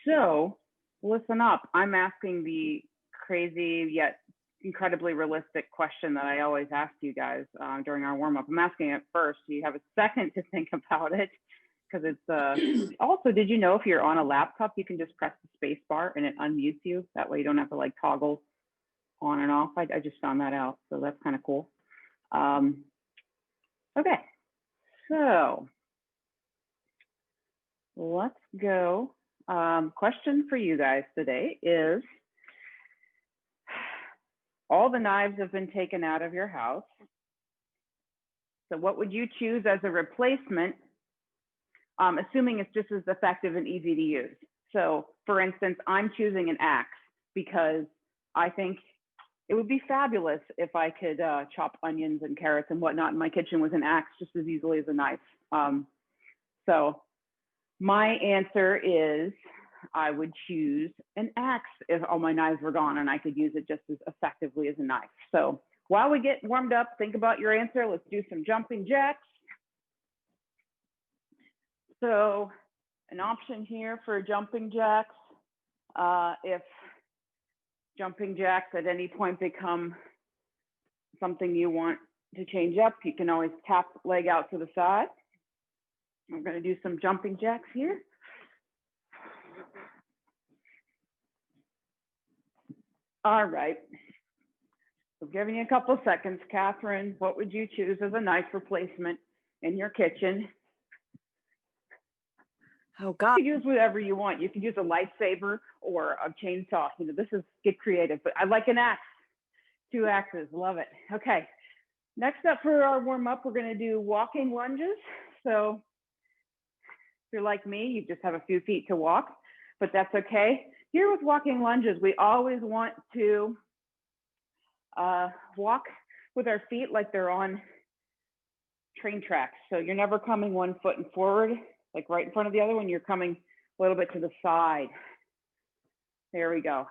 So listen up. I'm asking the crazy yet incredibly realistic question that I always ask you guys during our warm up. I'm asking it first. So you have a second to think about it because it's also, did you know if you're on a laptop, you can just press the space bar and it unmutes you? That way you don't have to like toggle on and off. I just found that out. So that's kind of cool. Okay, so let's go. Question for you guys today is, all the knives have been taken out of your house. So what would you choose as a replacement, assuming it's just as effective and easy to use? So for instance, I'm choosing an axe because I think it would be fabulous if I could chop onions and carrots and whatnot in my kitchen with an axe just as easily as a knife. So my answer is I would choose an axe if all my knives were gone and I could use it just as effectively as a knife. So while we get warmed up, think about your answer. Let's do some jumping jacks. So an option here for jumping jacks, if jumping jacks at any point become something you want to change up, you can always tap the leg out to the side. We're going to do some jumping jacks here. All right. So giving you a couple of seconds. Catherine, what would you choose as a knife replacement in your kitchen? Oh God. You can use whatever you want. You can use a lightsaber or a chainsaw. You know, this is get creative, but I like an axe. 2 axes, love it. Okay. Next up for our warm up, we're going to do walking lunges. So if you're like me, you just have a few feet to walk, but that's okay. Here with walking lunges, we always want to walk with our feet like they're on train tracks. So you're never coming 1 foot and forward, like right in front of the other one. You're coming a little bit to the side. There we go.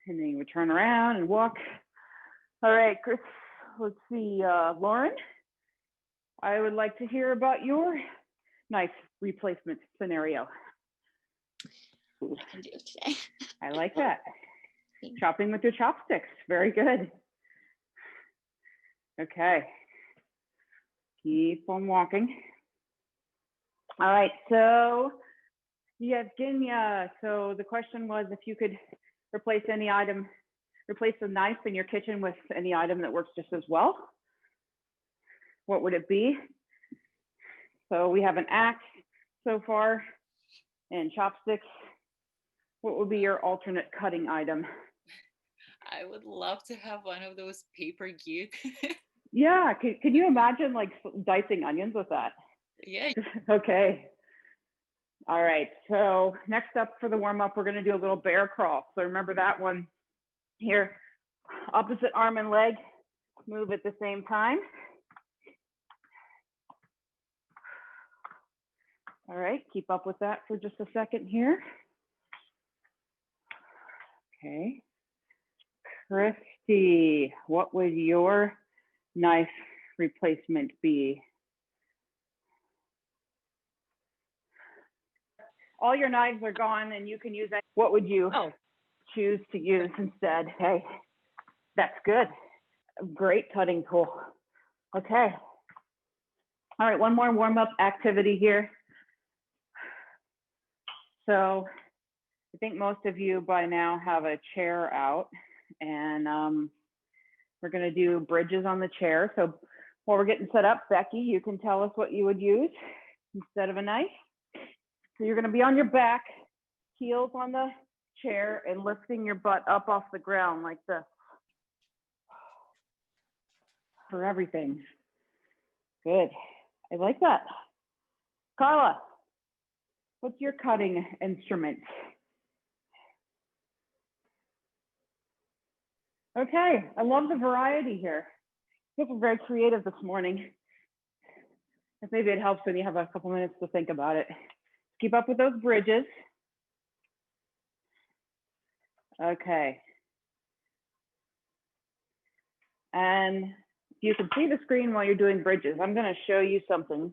And then you would turn around and walk. All right, Chris, let's see. Lauren, I would like to hear about your knife replacement scenario. I can do it today. I like that. Chopping with your chopsticks. Very good. Okay. Keep on walking. All right. So, Yevgenia, so the question was if you could replace any item, replace the knife in your kitchen with any item that works just as well, what would it be? So we have an axe so far and chopsticks. What would be your alternate cutting item? I would love to have one of those paper gyut. Yeah, can you imagine like dicing onions with that? Yeah. Okay. All right, so next up for the warm up, we're gonna do a little bear crawl. So remember that one here, opposite arm and leg, move at the same time. All right, keep up with that for just a second here. Okay. Christy, what would your knife replacement be? All your knives are gone and you can use that. What would you choose to use instead? Okay, that's good. Great cutting tool. Okay. All right, one more warm-up activity here. So I think most of you by now have a chair out, and we're going to do bridges on the chair. So while we're getting set up, Becky, you can tell us what you would use instead of a knife. So you're going to be on your back, heels on the chair, and lifting your butt up off the ground like this for everything. Good. I like that. Carla, what's your cutting instrument? Okay, I love the variety here. You guys are very creative this morning. Maybe it helps when you have a couple minutes to think about it. Keep up with those bridges. Okay. And you can see the screen while you're doing bridges. I'm going to show you something.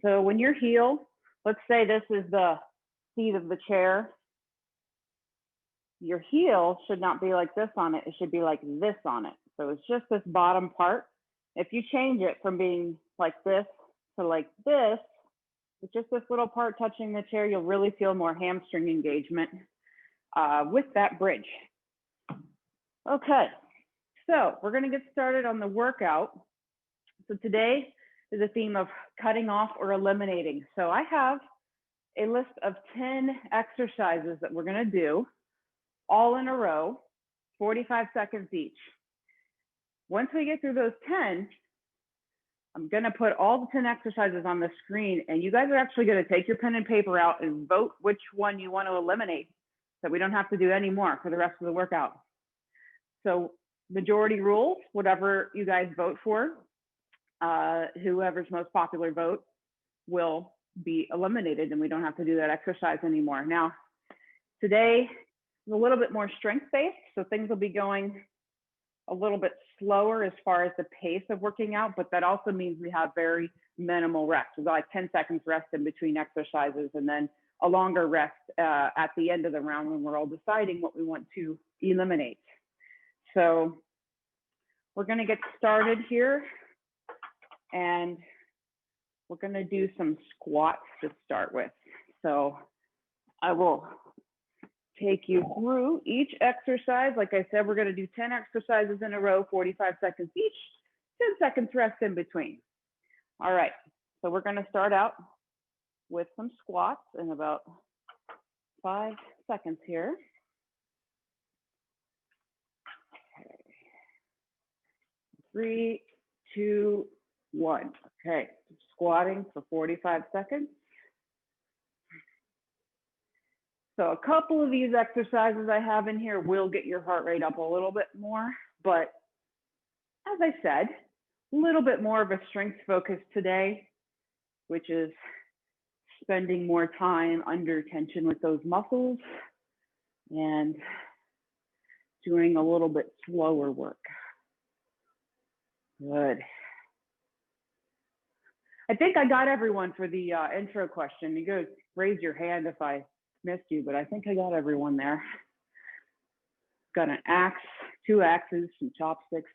So when your heel let's say this is the seat of the chair. Your heel should not be like this on it. It should be like this on it. So it's just this bottom part. If you change it from being like this to like this, it's just this little part touching the chair, you'll really feel more hamstring engagement with that bridge. Okay, so we're gonna get started on the workout. So today is a theme of cutting off or eliminating. So I have a list of 10 exercises that we're gonna do all in a row, 45 seconds each. Once we get through those 10, I'm gonna put all the 10 exercises on the screen, and you guys are actually gonna take your pen and paper out and vote which one you wanna eliminate, so we don't have to do any more for the rest of the workout. So majority rules, whatever you guys vote for, whoever's most popular vote will be eliminated, and we don't have to do that exercise anymore. Now, today is a little bit more strength-based, so things will be going a little bit slower as far as the pace of working out, but that also means we have very minimal rest. We've got like 10 seconds rest in between exercises, and then a longer rest at the end of the round when we're all deciding what we want to eliminate. So we're gonna get started here, and we're gonna do some squats to start with. So I will take you through each exercise. Like I said, we're gonna do 10 exercises in a row, 45 seconds each, 10 seconds rest in between. All right, so we're gonna start out with some squats in about 5 seconds here. Okay. 3, 2, 1. Okay, squatting for 45 seconds. So a couple of these exercises I have in here will get your heart rate up a little bit more, but as I said, a little bit more of a strength focus today, which is spending more time under tension with those muscles and doing a little bit slower work. Good. I think I got everyone for the intro question. You go raise your hand if I missed you, but I think I got everyone there. Got an axe, 2 axes, some chopsticks,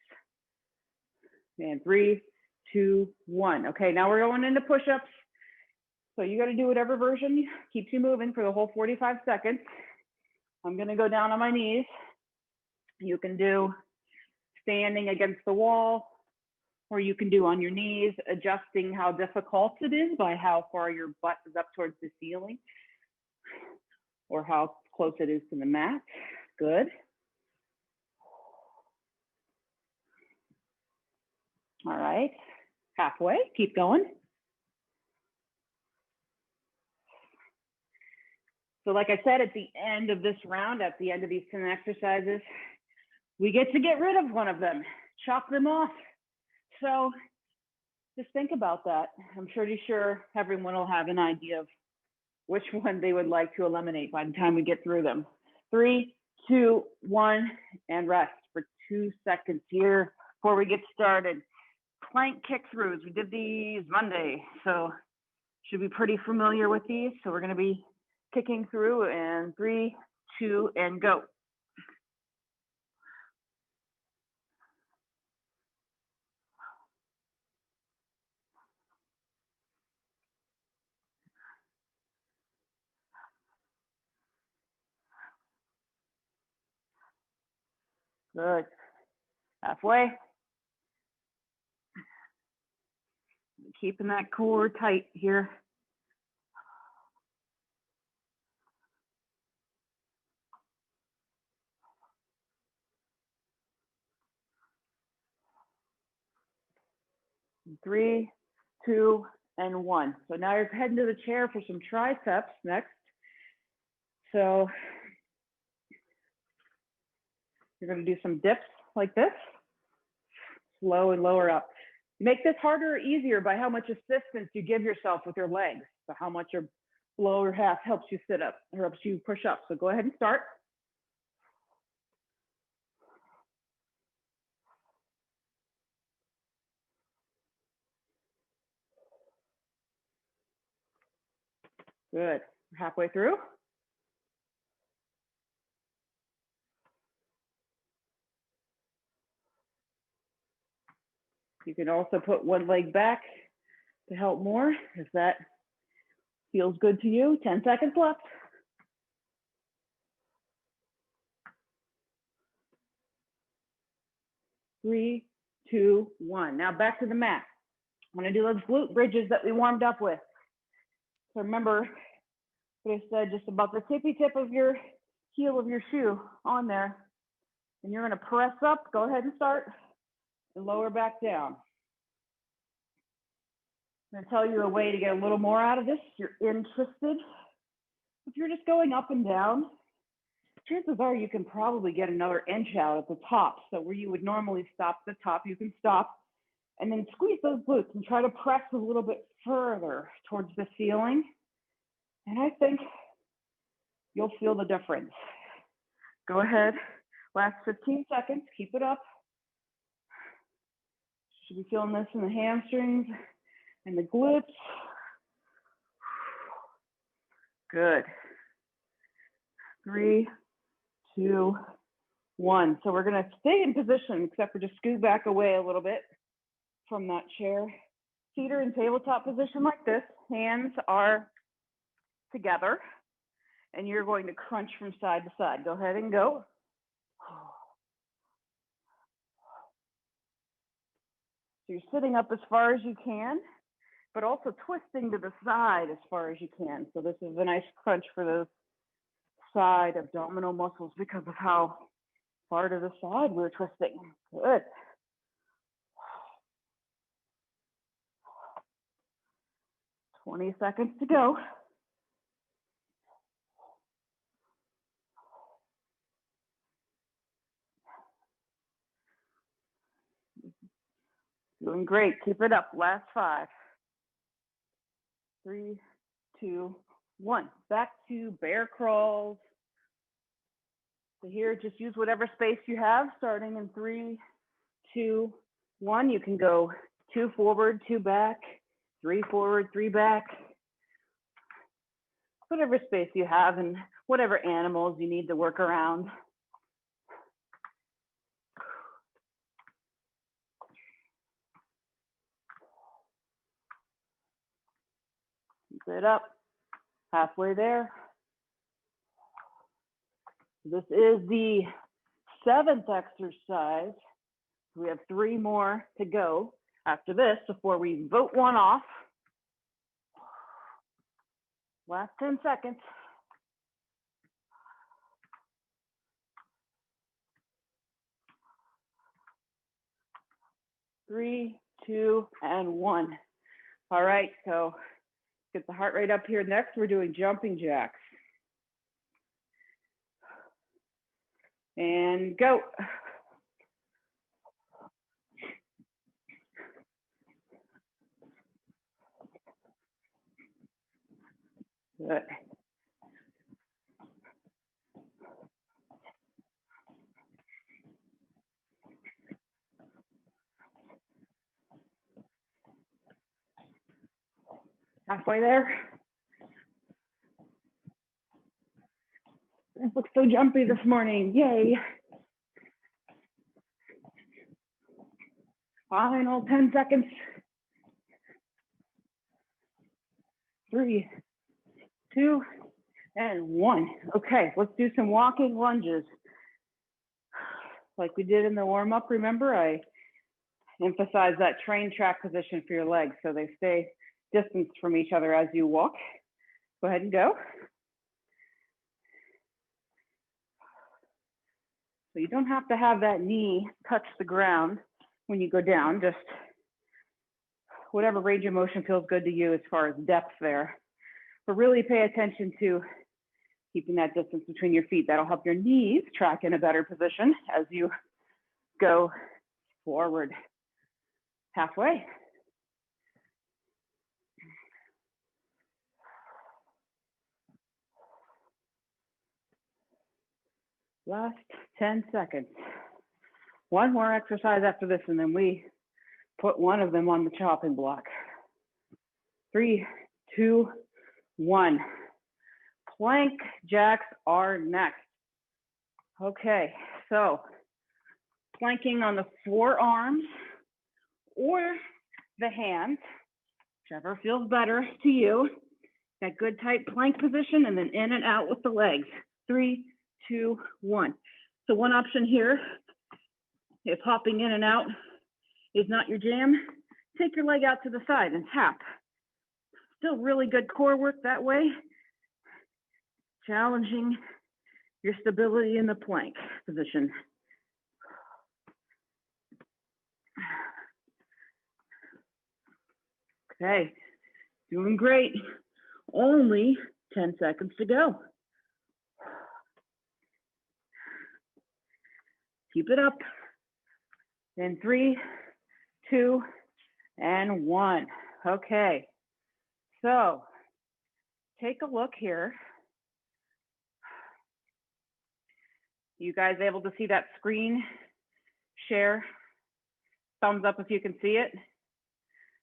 and 3, 2, 1. Okay, now we're going into push-ups. So you got to do whatever version keeps you moving for the whole 45 seconds. I'm going to go down on my knees. You can do standing against the wall, or you can do on your knees, adjusting how difficult it is by how far your butt is up towards the ceiling, or how close it is to the mat. Good. All right, halfway, keep going. So like I said, at the end of this round, at the end of these 10 exercises, we get to get rid of one of them, chop them off. So just think about that. I'm pretty sure everyone will have an idea of which one they would like to eliminate by the time we get through them. 3, 2, 1, and rest for 2 seconds here before we get started. Plank kick throughs, we did these Monday, so should be pretty familiar with these. So we're gonna be kicking through in 3, 2, and go. Good. Halfway. Keeping that core tight here. Three, 2, and 1. So now you're heading to the chair for some triceps next. So you're going to do some dips like this, slow and lower up. Make this harder or easier by how much assistance you give yourself with your legs. So how much your lower half helps you sit up or helps you push up. So go ahead and start. Good. Halfway through. You can also put one leg back to help more if that feels good to you. 10 seconds left. 3, 2, 1. Now back to the mat. I'm going to do those glute bridges that we warmed up with. So remember what I said, just about the tippy tip of your heel of your shoe on there. And you're going to press up. Go ahead and start. And lower back down. I'm going to tell you a way to get a little more out of this if you're interested. If you're just going up and down, chances are you can probably get another inch out at the top. So where you would normally stop at the top, you can stop and then squeeze those glutes and try to press a little bit further towards the ceiling. And I think you'll feel the difference. Go ahead, last 15 seconds, keep it up. Should be feeling this in the hamstrings and the glutes. Good. 3, 2, 1. So we're going to stay in position, except for just scoot back away a little bit from that chair. Cedar and tabletop position like this. Hands are together, and you're going to crunch from side to side. Go ahead and go. So you're sitting up as far as you can, but also twisting to the side as far as you can. So this is a nice crunch for those side abdominal muscles because of how far to the side we're twisting. Good. Twenty seconds to go. Doing great. Keep it up. Last 5. 3, 2, 1. Back to bear crawls. So here, just use whatever space you have, starting in 3, 2, 1. You can go 2 forward, 2 back, 3 forward, 3 back. Whatever space you have and whatever animals you need to work around. Keep it up. Halfway there. This is the 7th exercise. We have 3 more to go after this before we vote one off. Last 10 seconds. 3, 2, and 1. All right, so get the heart rate up here. Next, we're doing jumping jacks. And go. Good. Halfway there. This looks so jumpy this morning. Yay. Final 10 seconds. 3, 2, and 1. Okay, let's do some walking lunges. Like we did in the warm-up, remember? I emphasize that train track position for your legs so they stay distanced from each other as you walk. Go ahead and go. So you don't have to have that knee touch the ground when you go down, just whatever range of motion feels good to you as far as depth there. But really pay attention to keeping that distance between your feet. That'll help your knees track in a better position as you go forward. Halfway. Last 10 seconds. One more exercise after this, and then we put one of them on the chopping block. 3, 2, 1. plank jacks are next. Okay, so planking on the forearms or the hands, whichever feels better to you. That good tight plank position and then in and out with the legs. 3, 2, 1. So one option here, if hopping in and out is not your jam, take your leg out to the side and tap. Still really good core work that way. Challenging your stability in the plank position. Okay, doing great. Only 10 seconds to go. Keep it up. In 3, 2, and 1. Okay, so take a look here. You guys able to see that screen share? Thumbs up if you can see it.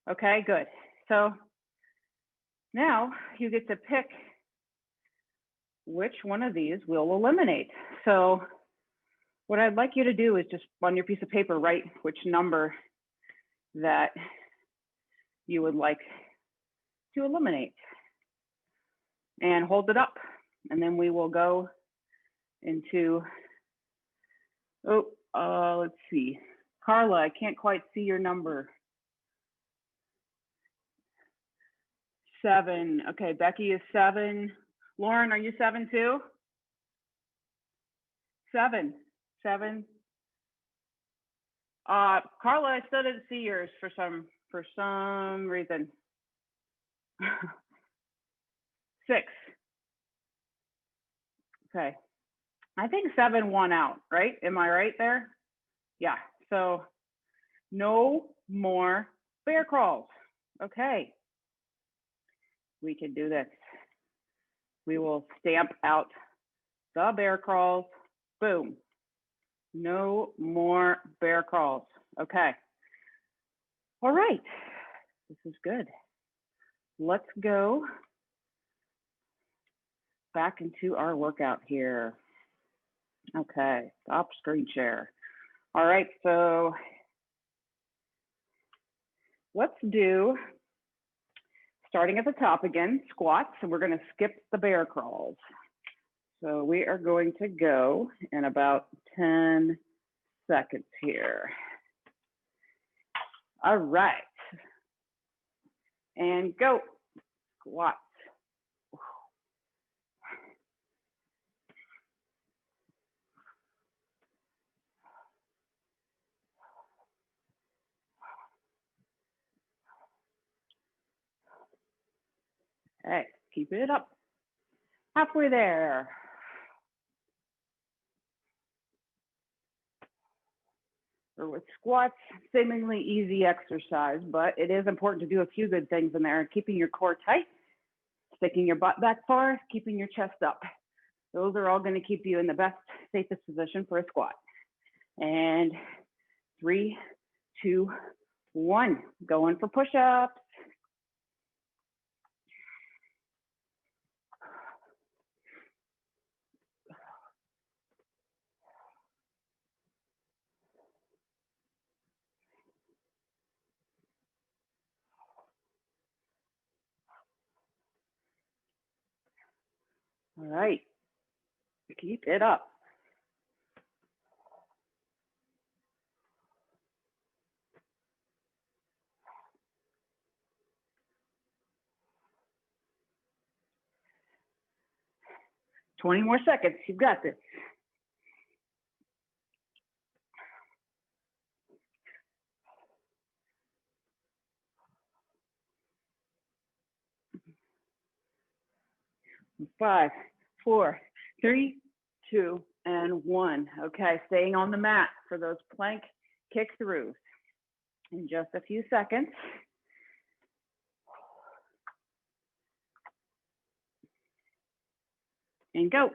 Okay, good. So now you get to pick which one of these we'll eliminate. So what I'd like you to do is just on your piece of paper write which number that you would like to eliminate and hold it up. And then we will go into, let's see. Carla, I can't quite see your number. 7. Okay, Becky is 7. Lauren, are you 7 too? 7. Carla, I still didn't see yours for some reason. 6. Okay. I think 7 won out, right? Am I right there? Yeah. So no more bear crawls. Okay. We can do this. We will stamp out the bear crawls. Boom. No more bear crawls. Okay. All right. This is good. Let's go back into our workout here. Okay, stop screen share. All right, so let's do, starting at the top again, squats, and we're gonna skip the bear crawls. So we are going to go in about 10 seconds here. All right, and go, squats. Hey, keep it up. Halfway there. Or with squats, seemingly easy exercise, but it is important to do a few good things in there. Keeping your core tight, sticking your butt back far, keeping your chest up. Those are all going to keep you in the best, safest position for a squat. And 3, 2, 1. Going for push-ups. All right, keep it up. Twenty more seconds, you've got this. Five, 4, 3, 2, and 1. Okay, staying on the mat for those plank kick throughs. In just a few seconds. And go.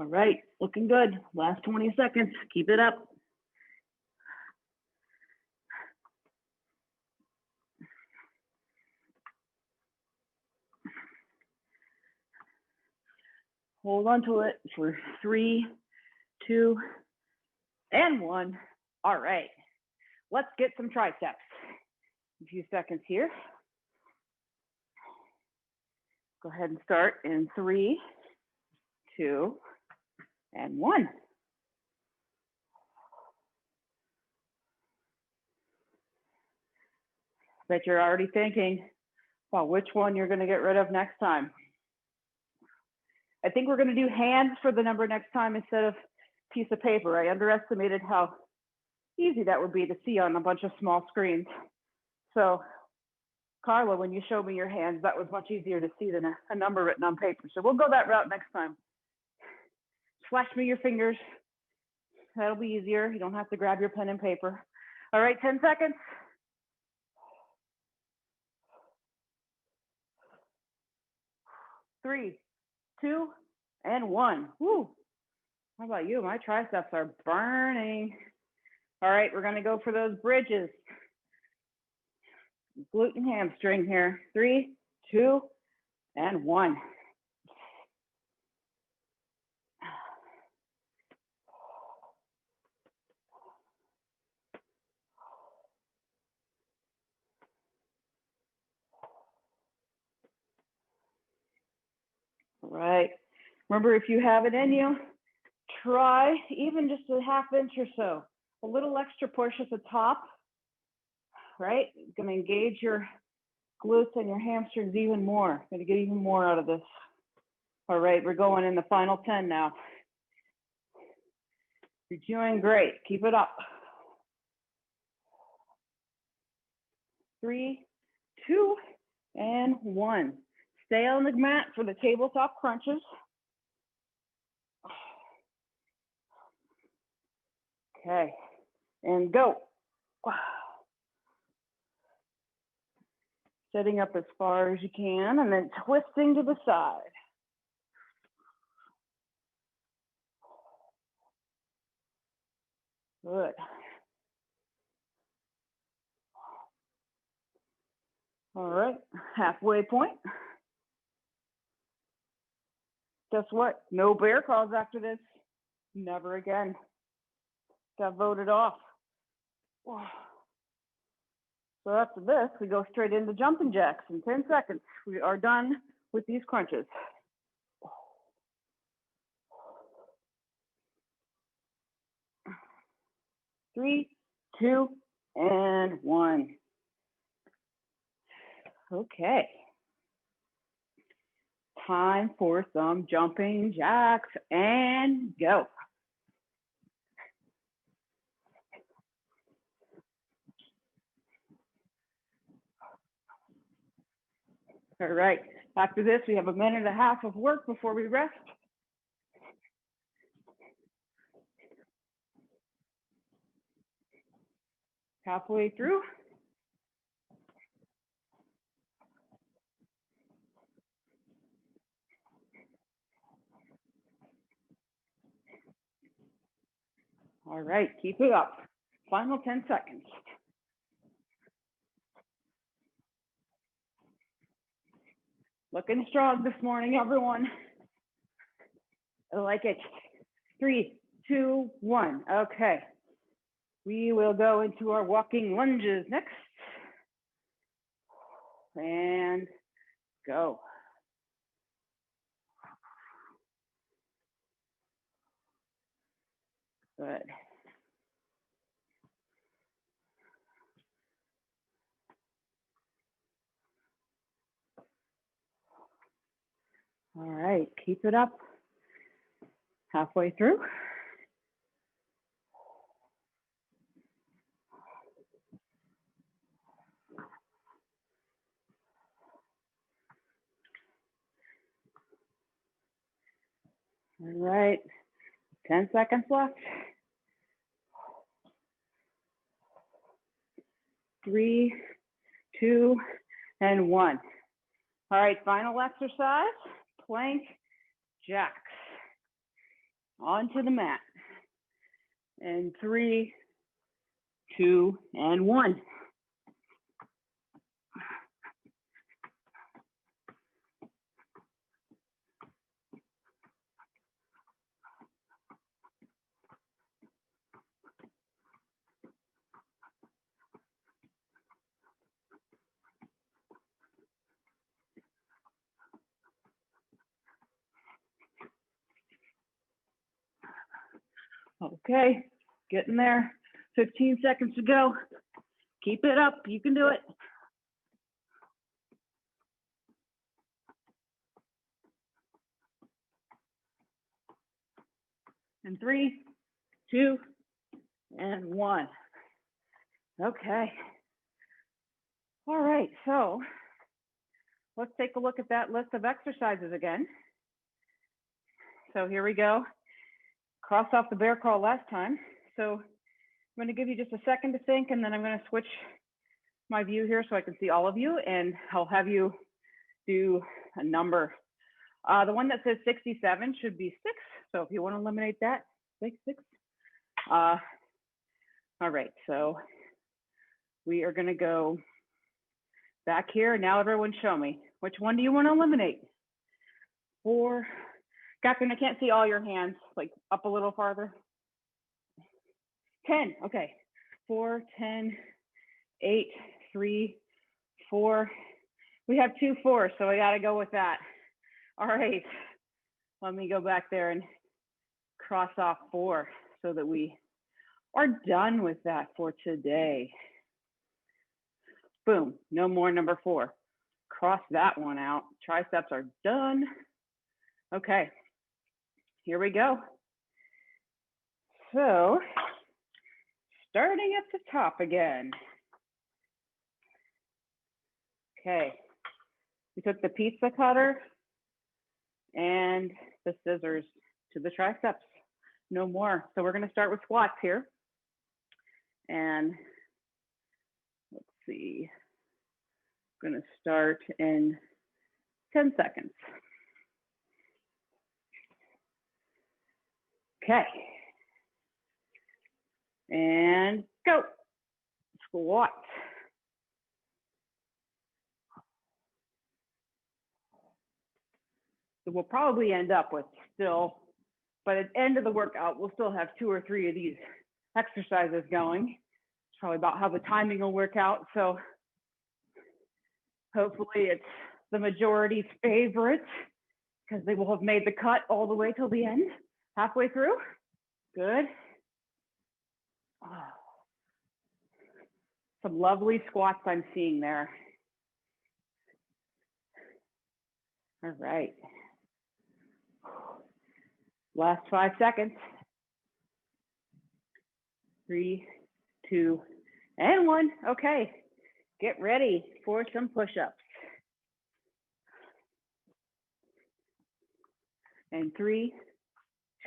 All right, looking good. Last 20 seconds, keep it up. Hold on to it for 3, 2, and 1. All right, let's get some triceps. A few seconds here. Go ahead and start in 3, 2, and 1. Bet you're already thinking about which one you're going to get rid of next time. I think we're going to do hands for the number next time instead of piece of paper. I underestimated how easy that would be to see on a bunch of small screens. So, Carla, when you showed me your hands, that was much easier to see than a number written on paper. So we'll go that route next time. Flash me your fingers. That'll be easier. You don't have to grab your pen and paper. All right, 10 seconds. 3, 2, and 1. Woo. How about you? My triceps are burning. All right, we're going to go for those bridges. Glute and hamstring here. 3, 2, and 1. All right. Remember, if you have it in you, try even just a ½ inch or so. A little extra push at the top, right? Going to engage your glutes and your hamstrings even more. Going to get even more out of this. All right, we're going in the final 10 now. You're doing great. Keep it up. 3, 2, and 1. Stay on the mat for the tabletop crunches. Okay, and go. Setting up as far as you can and then twisting to the side. Good. All right, halfway point. Guess what? No bear calls after this. Never again. Got voted off. So after this, we go straight into jumping jacks in 10 seconds. We are done with these crunches. 3, 2, and 1. Okay. Time for some jumping jacks and go. All right, after this, we have a minute and a half of work before we rest. Halfway through. All right, keep it up. Final 10 seconds. Looking strong this morning, everyone. I like it. 3, 2, 1. Okay. We will go into our walking lunges next. And go. Good. All right, keep it up. Halfway through. All right, 10 seconds left. 3, 2, and 1. All right, final exercise, plank jacks. onto the mat. And 3, 2, and 1. Okay, getting there. 15 seconds to go. Keep it up. You can do it. And 3, 2, and 1. Okay. All right, so let's take a look at that list of exercises again. So here we go. Cross off the bear crawl last time. So I'm going to give you just a second to think, and then I'm going to switch my view here so I can see all of you, and I'll have you do a number. The one that says 67 should be 6. So if you want to eliminate that, 6. All right, so we are going to go back here. Now everyone show me. Which one do you want to eliminate? 4. Catherine, I can't see all your hands. Like up a little farther. 10. Okay. 4, 10, 8, 3, 4. We have 2 4s, so I got to go with that. All right. Let me go back there and cross off 4 so that we are done with that for today. Boom. No more number 4. Cross that one out. Triceps are done. Okay. Here we go. So, starting at the top again. Okay. We took the pizza cutter and the scissors to the triceps. No more. So we're going to start with squats here. And let's see. I'm going to start in 10 seconds. Okay. And go. Squat. So we'll probably end up with still, by the end of the workout, we'll still have 2 or 3 of these exercises going. It's probably about how the timing will work out. So hopefully it's the majority's favorite because they will have made the cut all the way till the end, halfway through. Good. Oh. Some lovely squats I'm seeing there. All right. Last 5 seconds. 3, 2, and 1. Okay. Get ready for some push-ups. And 3,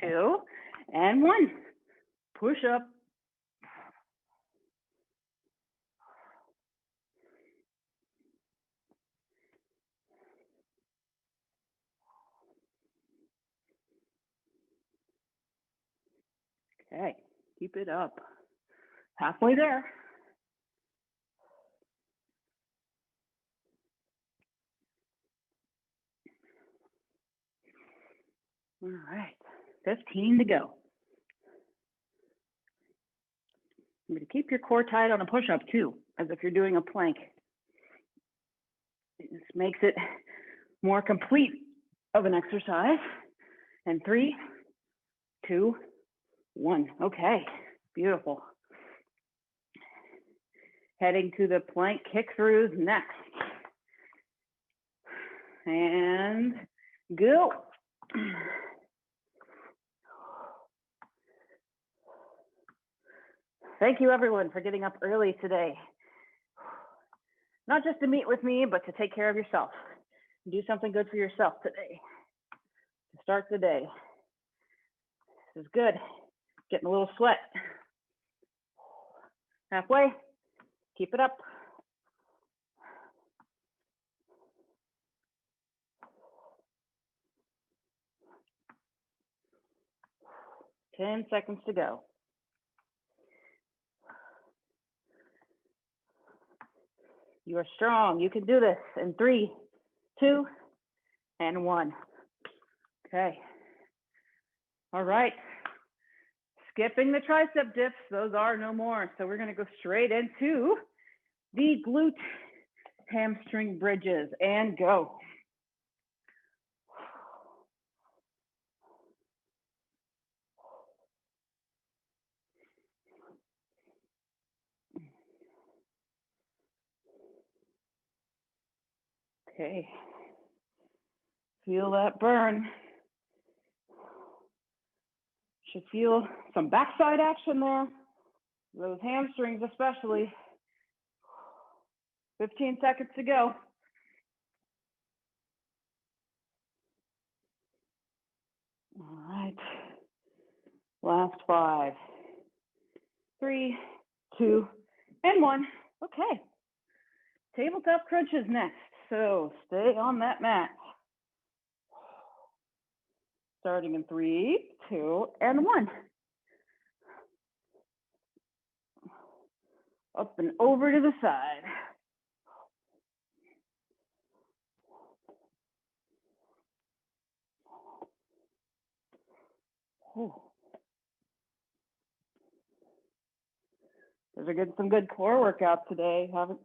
2, and 1. Push up. Okay, keep it up. Halfway there. All right, 15 to go. I'm going to keep your core tight on a push-up too, as if you're doing a plank. This makes it more complete of an exercise. And 3, 2, 1. Okay, beautiful. Heading to the plank kick-throughs next. And go. Thank you everyone for getting up early today. Not just to meet with me, but to take care of yourself. Do something good for yourself today. To start the day. This is good. Getting a little sweat. Halfway. Keep it up. 10 seconds to go. You are strong. You can do this in 3, 2, and 1. Okay. All right. Skipping the tricep dips. Those are no more. So we're going to go straight into the glute hamstring bridges and go. Okay. Feel that burn. Should feel some backside action there. Those hamstrings especially. 15 seconds to go. All right. Last 5, 3, 2, and 1. Okay. Tabletop crunches next. So stay on that mat. Starting in 3, 2, and 1. Up and over to the side. Oh. Those are some good core workouts today. Haven't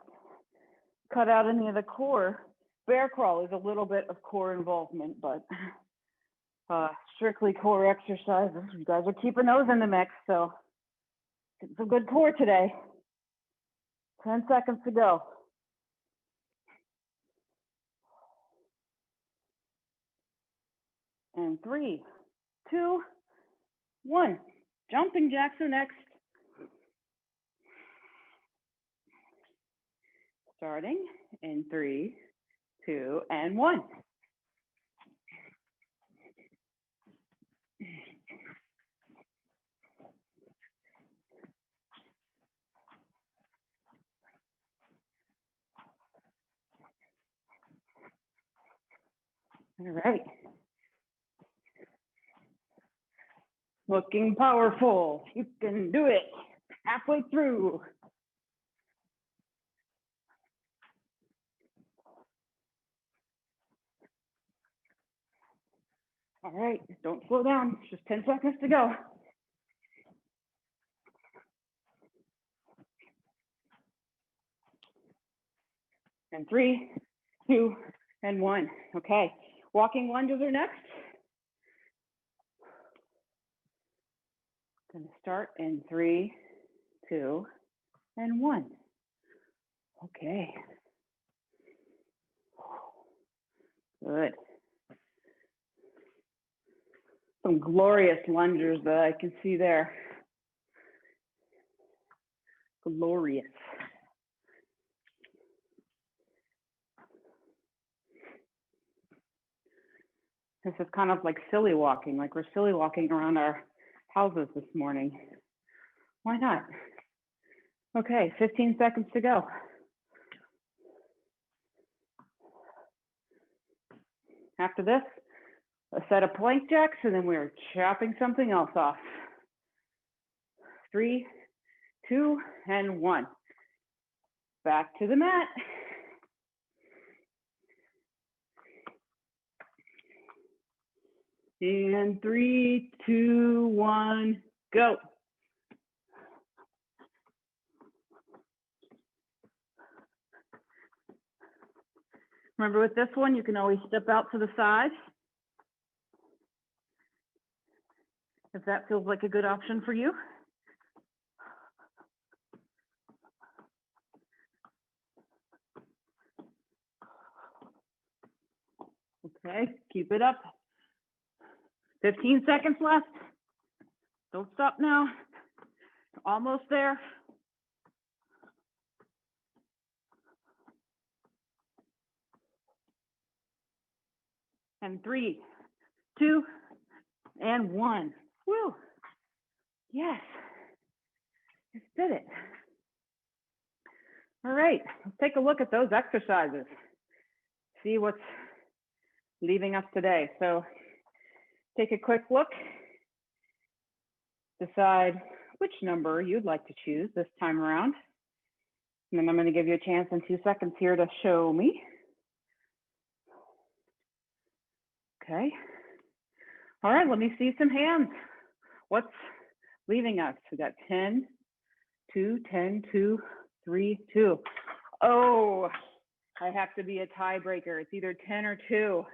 cut out any of the core. Bear crawl is a little bit of core involvement, but strictly core exercises. You guys are keeping those in the mix, so get some good core today. 10 seconds to go. And 3, 2, 1. Jumping jacks are next. Starting in 3, 2, and 1. All right. Looking powerful. You can do it. Halfway through. All right, don't slow down. It's just 10 seconds to go. And 3, 2, and 1. Okay, walking lunges are next. Gonna start in 3, 2, and 1. Okay. Good. Some glorious lunges that I can see there. Glorious. This is kind of like silly walking, like we're silly walking around our houses this morning. Why not? Okay, 15 seconds to go. After this, a set of plank jacks, and then we're chopping something else off. 3, 2, and 1. Back to the mat. And 3, 2, 1, go. Remember with this one, you can always step out to the side if that feels like a good option for you. Okay, keep it up. 15 seconds left. Don't stop now. Almost there. And 3, 2, and 1. Woo. Yes. Just did it. All right, let's take a look at those exercises. See what's leaving us today. So take a quick look decide which number you'd like to choose this time around. And then I'm going to give you a chance in 2 seconds here to show me. Okay. All right, let me see some hands. What's leaving us? We got 10, 2, 10, 2, 3, 2. Oh, I have to be a tiebreaker. It's either 10 or 2.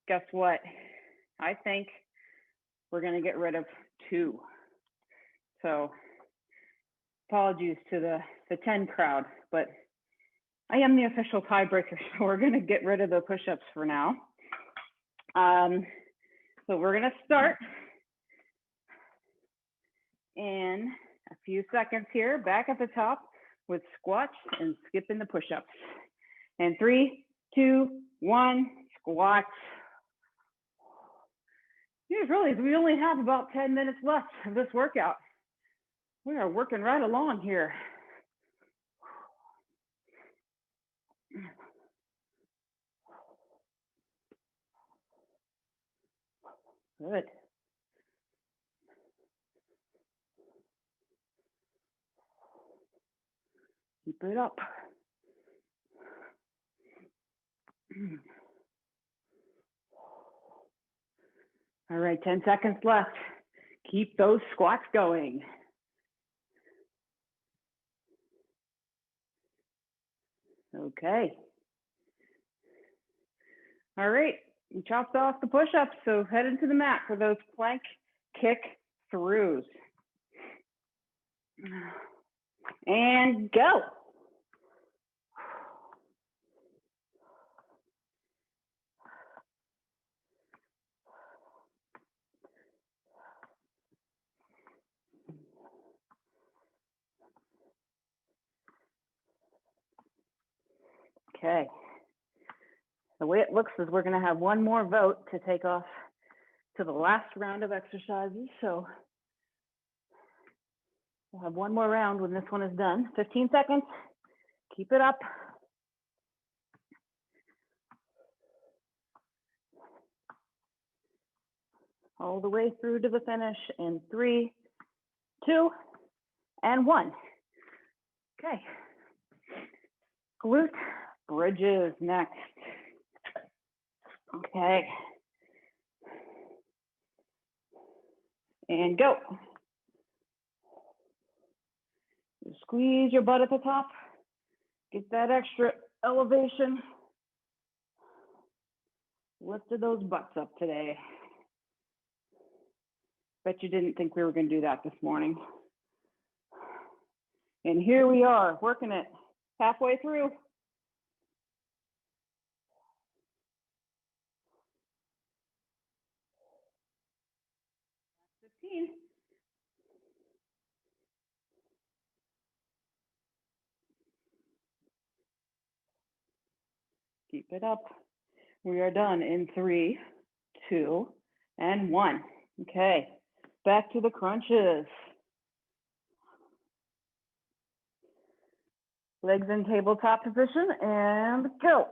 Guess what? I think we're going to get rid of 2. So apologies to the 10 crowd, but I am the official tiebreaker, so we're going to get rid of the push-ups for now. So we're going to start in a few seconds here, back at the top with squats and skipping the push-ups. And 3, 2, 1, squats. You realize we only have about 10 minutes left of this workout. We are working right along here. Good. Keep it up. All right, 10 seconds left. Keep those squats going. Okay. All right, we chopped off the push-ups, so head into the mat for those plank kick throughs. And go. Okay. The way it looks is we're going to have one more vote to take off to the last round of exercises. So we'll have one more round when this one is done. 15 seconds. Keep it up. All the way through to the finish in 3, 2, and 1. Okay. Glute bridges next. Okay. And go. Squeeze your butt at the top. Get that extra elevation. Lifted those butts up today. Bet you didn't think we were going to do that this morning. And here we are, working it halfway through. 15. Keep it up. We are done in 3, 2, and 1. Okay, back to the crunches. Legs in tabletop position and go.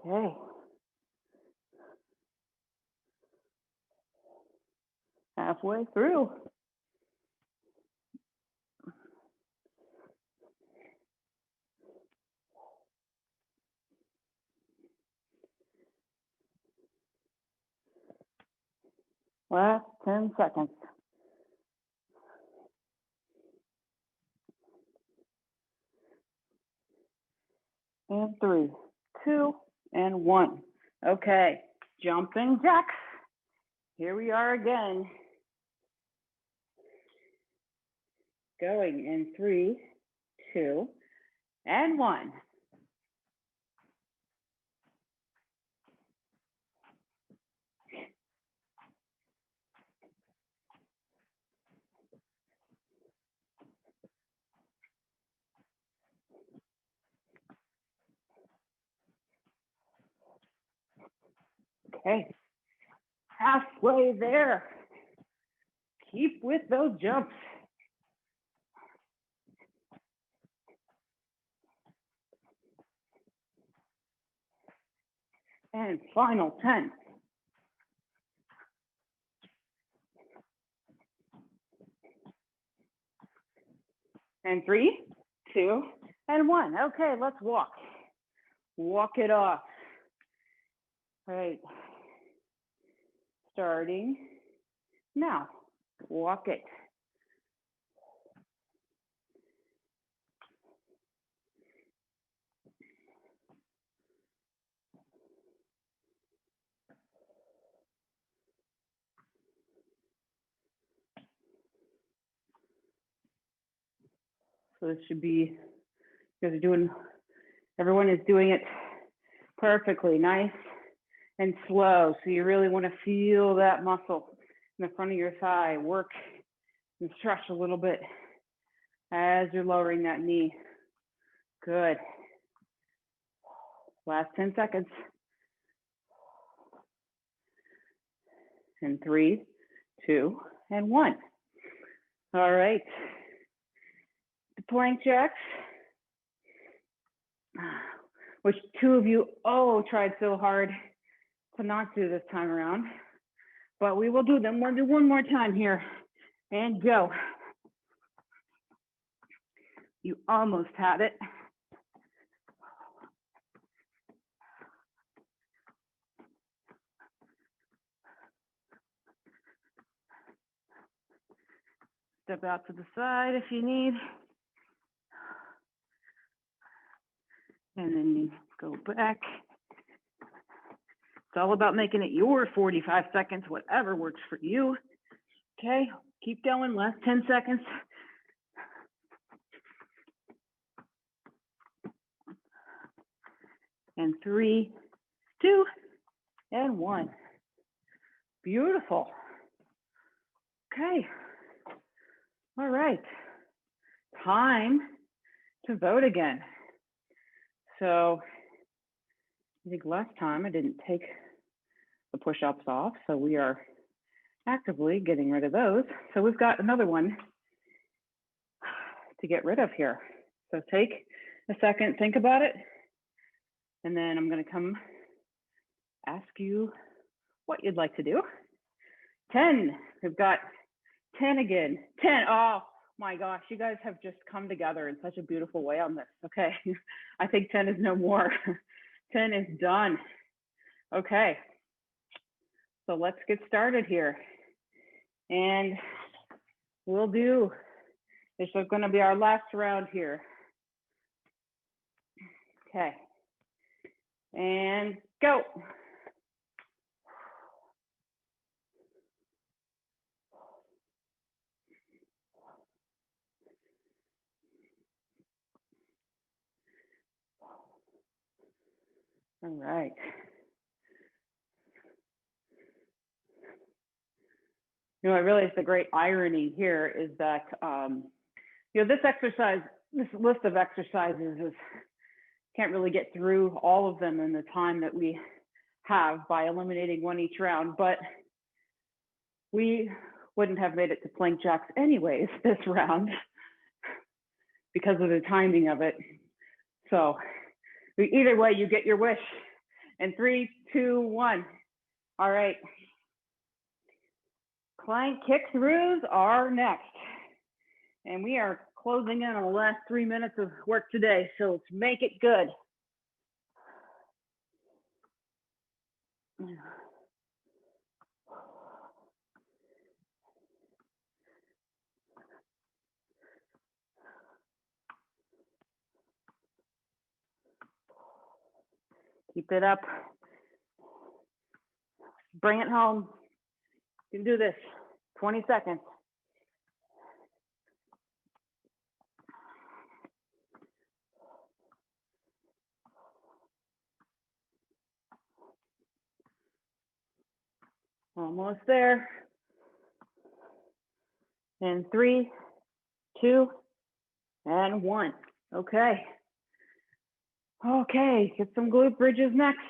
Okay. Halfway through. Last 10 seconds. And 3, 2, and 1. Okay, jumping jacks. Here we are again. Going in 3, 2, and 1. Okay, halfway there. Keep with those jumps. And final 10. And 3, 2, and 1. Okay, let's walk. Walk it off. All right. Starting now. Walk it. So this should be, you guys are doing, everyone is doing it perfectly, nice and slow. So you really want to feel that muscle in the front of your thigh, work and stretch a little bit as you're lowering that knee. Good. Last 10 seconds. And 3, 2, and 1. All right. The plank jacks, which 2 of you, tried so hard to not do this time around, but we will do them. We'll do one more time here and go. You almost had it. Step out to the side if you need. And then you go back. It's all about making it your 45 seconds, whatever works for you. Okay, keep going, last 10 seconds. And 3, 2, and 1. Beautiful. Okay. All right. Time to vote again. So I think last time I didn't take the push-ups off, so we are actively getting rid of those. So we've got another one to get rid of here. So take a second, think about it, and then I'm going to come ask you what you'd like to do. 10, we've got 10 again. 10, oh my gosh, you guys have just come together in such a beautiful way on this. Okay, I think 10 is no more. 10 is done. Okay, so let's get started here. And we'll do, this is going to be our last round here. Okay, and go. All right. You know, I realize the great irony here is that, this exercise, this list of exercises can't really get through all of them in the time that we have by eliminating one each round, but we wouldn't have made it to plank jacks anyways this round because of the timing of it. So either way, you get your wish. And 3, 2, 1. All right. Plank kick-throughs are next. And we are closing in on the last 3 minutes of work today, so let's make it good. Keep it up. Bring it home. You can do this. 20 seconds. Almost there. And 3, 2, and 1. Okay. Okay, get some glute bridges next.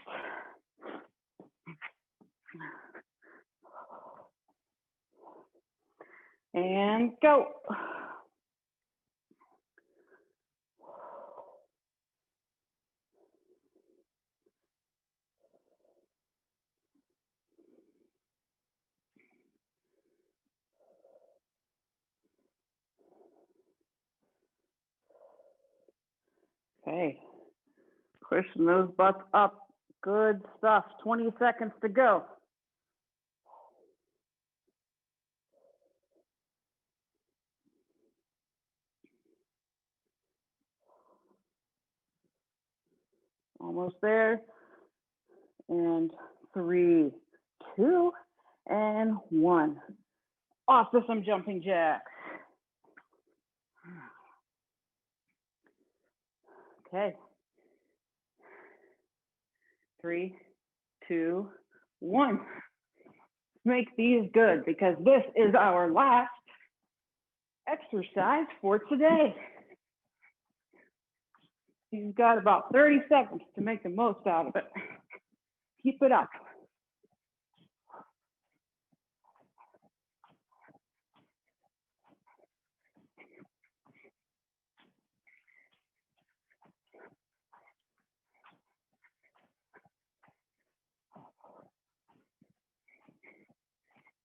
And go. Okay, pushing those butts up. Good stuff. 20 seconds to go. Almost there. And 3, 2, and 1. Off to some jumping jacks. Okay. 3, 2, 1. Make these good because this is our last exercise for today. You've got about 30 seconds to make the most out of it. Keep it up.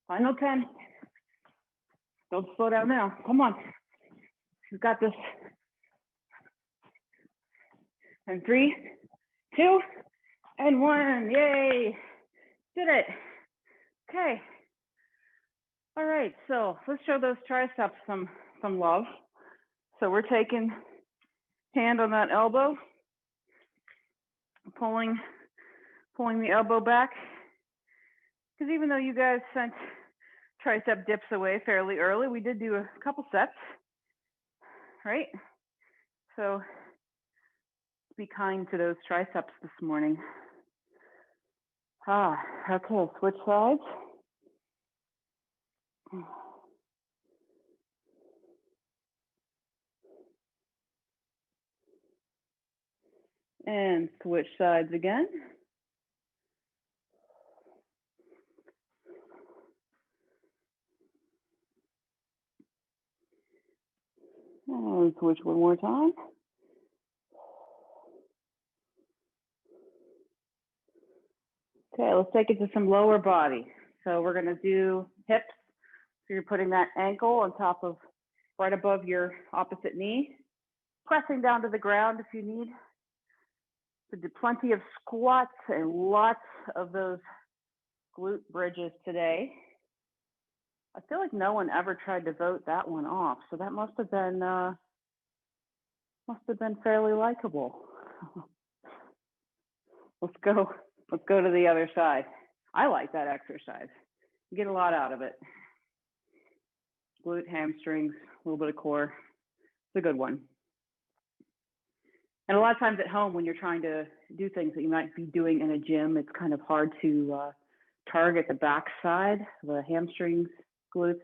Final 10. Don't slow down now. Come on. You've got this. And 3, 2, and 1. Yay. Did it. Okay. All right. So let's show those triceps some love. So we're taking hand on that elbow, pulling the elbow back. Because even though you guys sent tricep dips away fairly early, we did do a couple sets, right? So be kind to those triceps this morning. Okay, switch sides. And switch sides again. And switch one more time. Okay, let's take it to some lower body. So we're gonna do hips. So you're putting that ankle on top of, right above your opposite knee, pressing down to the ground if you need. So do plenty of squats and lots of those glute bridges today. I feel like no one ever tried to vote that one off, so that must have been fairly likable. Let's go to the other side. I like that exercise. You get a lot out of it. Glute, hamstrings, a little bit of core. It's a good one. And a lot of times at home when you're trying to do things that you might be doing in a gym, it's kind of hard to target the back side, the hamstrings, glutes.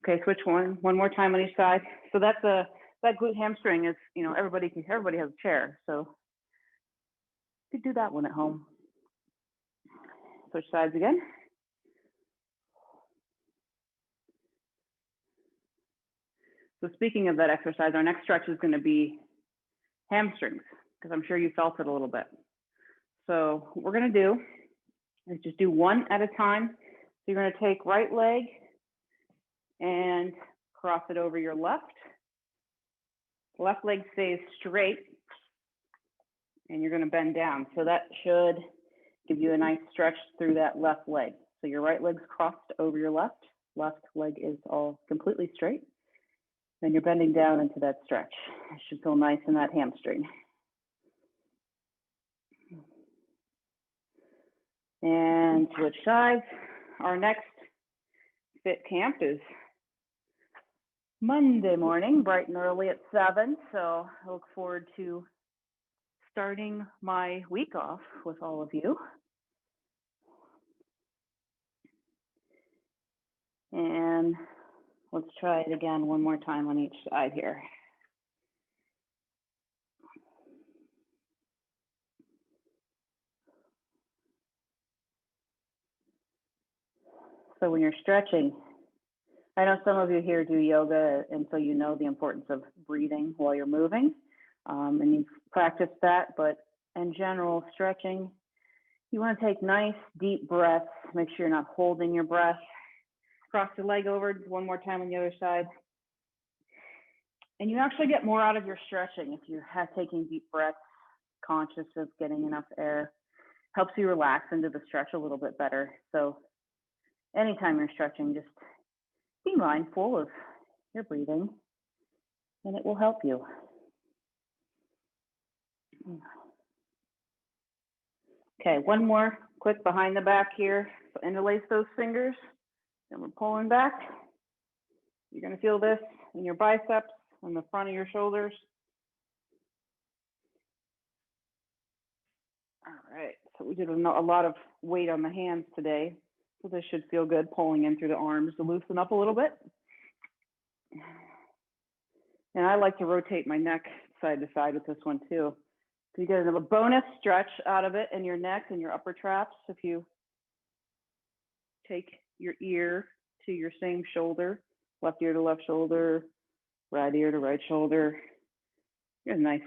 Okay, switch one more time on each side. So that's that glute hamstring is, you know, everybody has a chair, so you could do that one at home. Switch sides again. So speaking of that exercise, our next stretch is going to be hamstrings, because I'm sure you felt it a little bit. So what we're going to do is just do one at a time. So you're going to take right leg and cross it over your left. Left leg stays straight, and you're going to bend down. So that should give you a nice stretch through that left leg. So your right leg's crossed over your left leg is all completely straight. Then you're bending down into that stretch. It should feel nice in that hamstring. And switch sides. Our next Fitcamp is Monday morning, bright and early at 7. So I look forward to starting my week off with all of you. And let's try it again one more time on each side here. So when you're stretching, I know some of you here do yoga, and so you know the importance of breathing while you're moving, and you've practiced that. But in general, stretching, you want to take nice, deep breaths. Make sure you're not holding your breath. Cross the leg over one more time on the other side. And you actually get more out of your stretching if you have taking deep breaths, conscious of getting enough air. Helps you relax into the stretch a little bit better. So anytime you're stretching, just be mindful of your breathing, and it will help you. Okay, one more quick behind the back here. So interlace those fingers, and we're pulling back. You're gonna feel this in your biceps, on the front of your shoulders. All right, so we did a lot of weight on the hands today. So this should feel good, pulling in through the arms to loosen up a little bit. And I like to rotate my neck side to side with this one too. So you get a bonus stretch out of it in your neck and your upper traps. If you take your ear to your same shoulder, left ear to left shoulder, right ear to right shoulder. You get a nice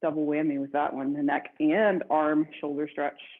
double whammy with that one, the neck and arm shoulder stretch.